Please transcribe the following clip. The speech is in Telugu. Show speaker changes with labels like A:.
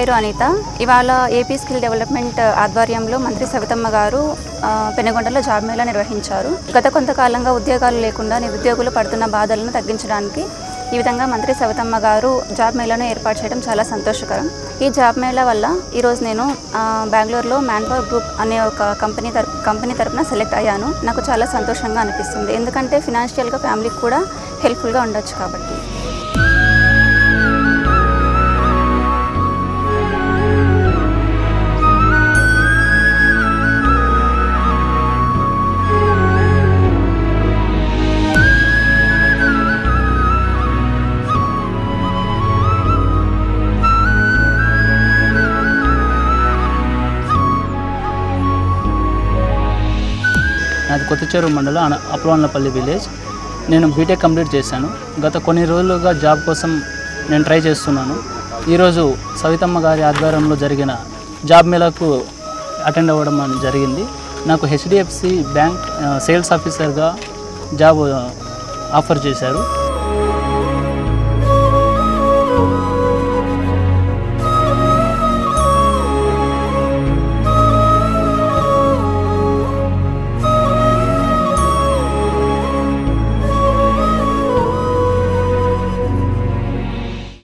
A: పేరు అనిత. ఇవాళ ఏపీ స్కిల్ డెవలప్మెంట్ ఆధ్వర్యంలో మంత్రి సవితమ్మ గారు పెనుగొండలో జాబ్ మేళా నిర్వహించారు. గత కొంతకాలంగా ఉద్యోగాలు లేకుండా నిరుద్యోగులు పడుతున్న బాధలను తగ్గించడానికి ఈ విధంగా మంత్రి సవితమ్మ గారు జాబ్ మేళాను ఏర్పాటు చేయడం చాలా సంతోషకరం. ఈ జాబ్ మేళా వల్ల ఈరోజు నేను బెంగళూరులో మ్యాన్పవర్ గ్రూప్ అనే ఒక కంపెనీ తరపున సెలెక్ట్ అయ్యాను. నాకు చాలా సంతోషంగా అనిపిస్తుంది, ఎందుకంటే ఫినాన్షియల్గా ఫ్యామిలీకి కూడా హెల్ప్ఫుల్గా ఉండొచ్చు కాబట్టి.
B: నాది కొత్తచెరువు మండలం అప్లవన్లపల్లి విలేజ్. నేను బీటెక్ కంప్లీట్ చేశాను. గత కొన్ని రోజులుగా జాబ్ కోసం నేను ట్రై చేస్తున్నాను. ఈరోజు సవితమ్మ గారి ఆధ్వర్యంలో జరిగిన జాబ్ మేళాకు అటెండ్ అవ్వడం జరిగింది. నాకు హెచ్డిఎఫ్సి బ్యాంక్ సేల్స్ ఆఫీసర్గా జాబ్ ఆఫర్ చేశారు.